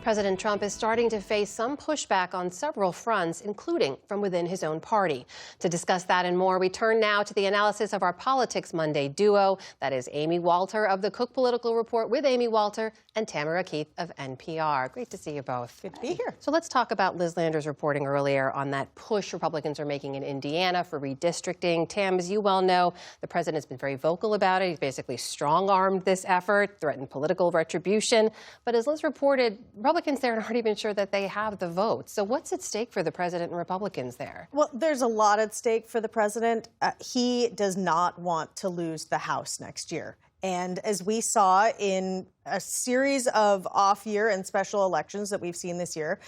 President Trump is starting to face some pushback on several fronts, including from within his own party. To discuss that and more, we turn now to the analysis of our Politics Monday duo. That is Amy Walter of the Cook Political Report with Amy Walter and Tamara Keith of NPR. Great to see you both. Good to be here. So let's talk about Liz Lander's reporting earlier on that push Republicans are making in Indiana for redistricting. Tam, as you well know, the president has been very vocal about it. He's basically strong-armed this effort, threatened political retribution. But as Liz reported, Republicans there aren't even sure that they have the vote. So what's at stake for the president and Republicans there? Well, there's a lot at stake for the president. He does not want to lose the House next year. And as we saw in a series of off-year and special elections that we've seen this year,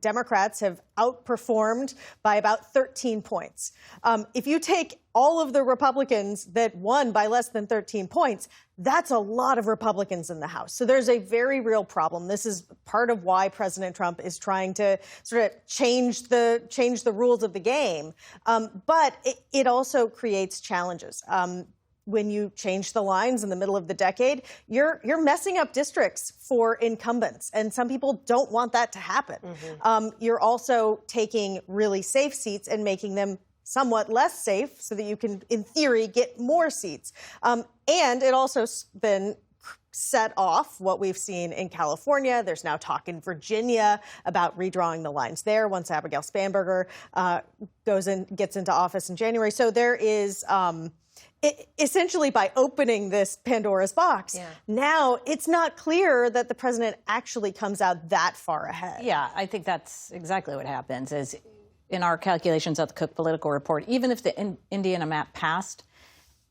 Democrats have outperformed by about 13 points. If you take all of the Republicans that won by less than 13 points, that's a lot of Republicans in the House. So there's a very real problem. This is part of why President Trump is trying to sort of change the rules of the game. But it also creates challenges. When you change the lines in the middle of the decade, you're messing up districts for incumbents, and some people don't want that to happen. You're also taking really safe seats and making them somewhat less safe so that you can, in theory, get more seats. And it also then set off what we've seen in California. There's now talk in Virginia about redrawing the lines there once Abigail Spanberger gets into office in January. So there is essentially, by opening this Pandora's box, now it's not clear that the president actually comes out that far ahead. Yeah, I think that's exactly what happens. Is in our calculations at the Cook Political Report, even if the Indiana map passed,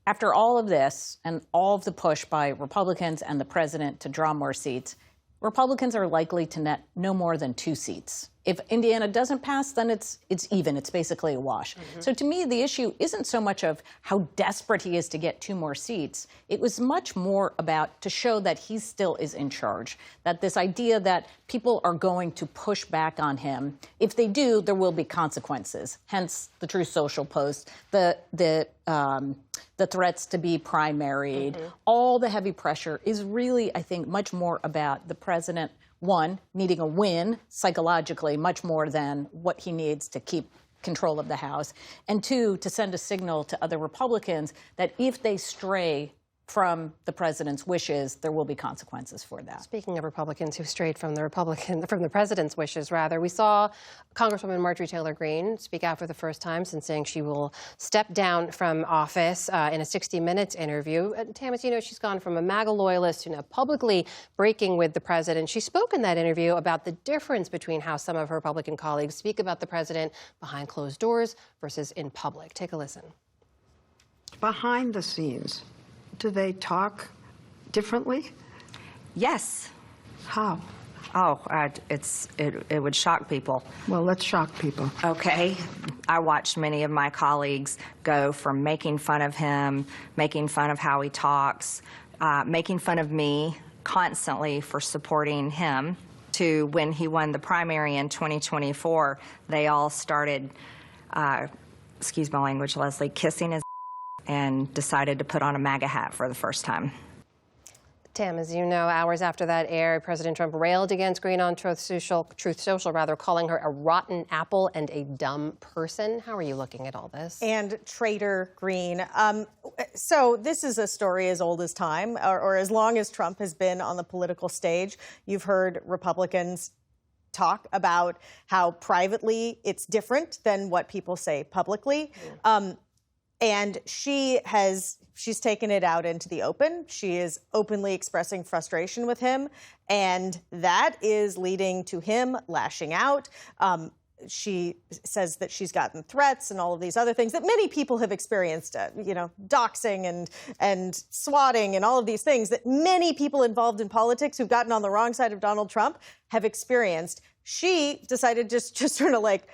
after all of this and all of the push by Republicans and the president to draw more seats, Republicans are likely to net no more than 2 seats. If Indiana doesn't pass, then it's even. It's basically a wash. So to me, the issue isn't so much of how desperate he is to get 2 more seats. It was much more about to show that he still is in charge, that this idea that people are going to push back on him. If they do, there will be consequences, hence the Truth Social post, the threats to be primaried. All the heavy pressure is really, I think, much more about the president, one, needing a win psychologically, much more than what he needs to keep control of the House, and 2, to send a signal to other Republicans that if they stray from the president's wishes, there will be consequences for that. Speaking of Republicans who strayed from the president's wishes, rather, we saw Congresswoman Marjorie Taylor Greene speak out for the first time since saying she will step down from office in a 60 Minutes interview. Tam, as you know, she's gone from a MAGA loyalist to now publicly breaking with the president. She spoke in that interview about the difference between how some of her Republican colleagues speak about the president behind closed doors versus in public. Take a listen. Behind the scenes, do they talk differently? Yes. How? Oh, it would shock people. Well, let's shock people. Okay. I watched many of my colleagues go from making fun of him, making fun of how he talks, making fun of me constantly for supporting him, to when he won the primary in 2024, they all started, excuse my language, Leslie, kissing his and decided to put on a MAGA hat for the first time. Tam, as you know, hours after that aired, President Trump railed against Greene on Truth Social, calling her a rotten apple and a dumb person. How are you looking at all this? And traitor Greene. So this is a story as old as time, or as long as Trump has been on the political stage. You've heard Republicans talk about how privately it's different than what people say publicly. And she's taken it out into the open. She is openly expressing frustration with him, and that is leading to him lashing out. She says that she's gotten threats and all of these other things that many people have experienced, doxing and swatting and all of these things that many people involved in politics who've gotten on the wrong side of Donald Trump have experienced. She decided just sort of like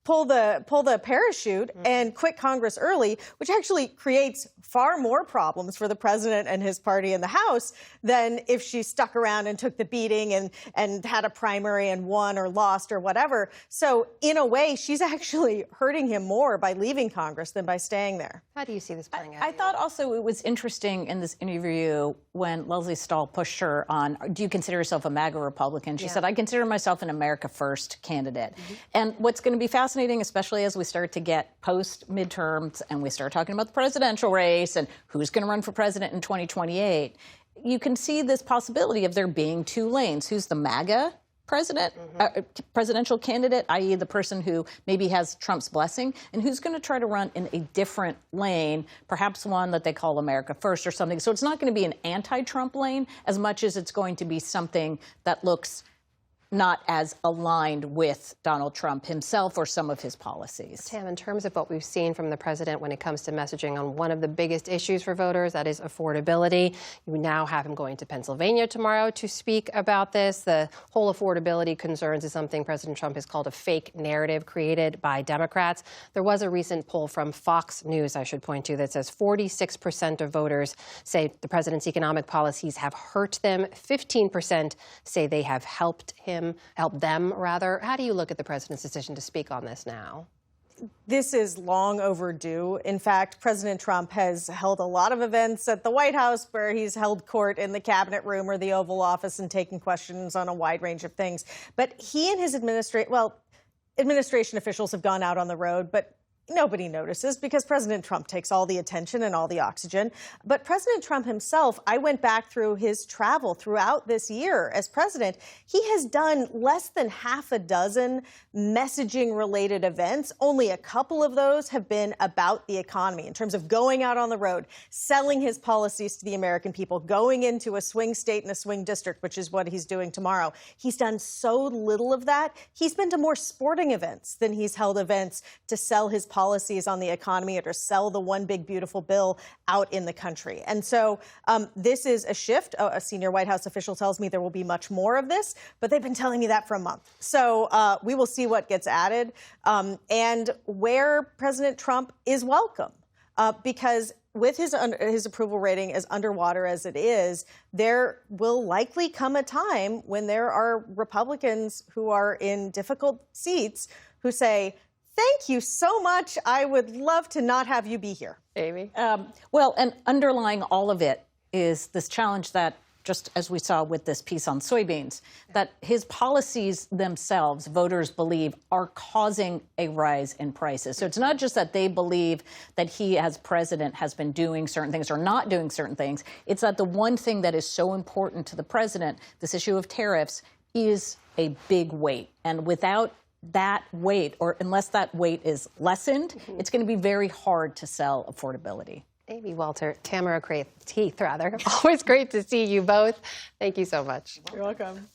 pull the parachute and quit Congress early, which actually creates far more problems for the president and his party in the House than if she stuck around and took the beating and had a primary and won or lost or whatever. So in a way, she's actually hurting him more by leaving Congress than by staying there. How do you see this playing out? I thought also it was interesting in this interview when Leslie Stahl pushed her on, do you consider yourself a MAGA Republican? She said, I consider myself an America First candidate. And what's going to be fascinating, especially as we start to get post-midterms and we start talking about the presidential race and who's going to run for president in 2028, you can see this possibility of there being two lanes. Who's the MAGA presidential candidate, i.e. the person who maybe has Trump's blessing, and who's going to try to run in a different lane, perhaps one that they call America First or something. So it's not going to be an anti-Trump lane as much as it's going to be something that looks not as aligned with Donald Trump himself or some of his policies. Tam, in terms of what we've seen from the president when it comes to messaging on one of the biggest issues for voters, that is affordability. You now have him going to Pennsylvania tomorrow to speak about this. The whole affordability concerns is something President Trump has called a fake narrative created by Democrats. There was a recent poll from Fox News, I should point to, that says 46% of voters say the president's economic policies have hurt them. 15% say they have helped them. How do you look at the president's decision to speak on this now? This is long overdue. In fact, President Trump has held a lot of events at the White House where he's held court in the cabinet room or the Oval Office and taken questions on a wide range of things. But he and his administration officials have gone out on the road, but nobody notices because President Trump takes all the attention and all the oxygen. But President Trump himself, I went back through his travel throughout this year as president. He has done less than half a dozen messaging-related events. Only a couple of those have been about the economy in terms of going out on the road, selling his policies to the American people, going into a swing state and a swing district, which is what he's doing tomorrow. He's done so little of that. He's been to more sporting events than he's held events to sell his policies on the economy or to sell the one big beautiful bill out in the country. And so this is a shift. A senior White House official tells me there will be much more of this, but they've been telling me that for a month. So we will see what gets added and where President Trump is welcome. Because with his approval rating as underwater as it is, there will likely come a time when there are Republicans who are in difficult seats who say, thank you so much. I would love to not have you be here. Amy? Well, and underlying all of it is this challenge that, just as we saw with this piece on soybeans, that his policies themselves, voters believe, are causing a rise in prices. So it's not just that they believe that he, as president, has been doing certain things or not doing certain things. It's that the one thing that is so important to the president, this issue of tariffs, is a big weight. And without that weight, or unless that weight is lessened, it's going to be very hard to sell affordability. Amy Walter, Tamara Keith, Always great to see you both. Thank you so much. You're welcome.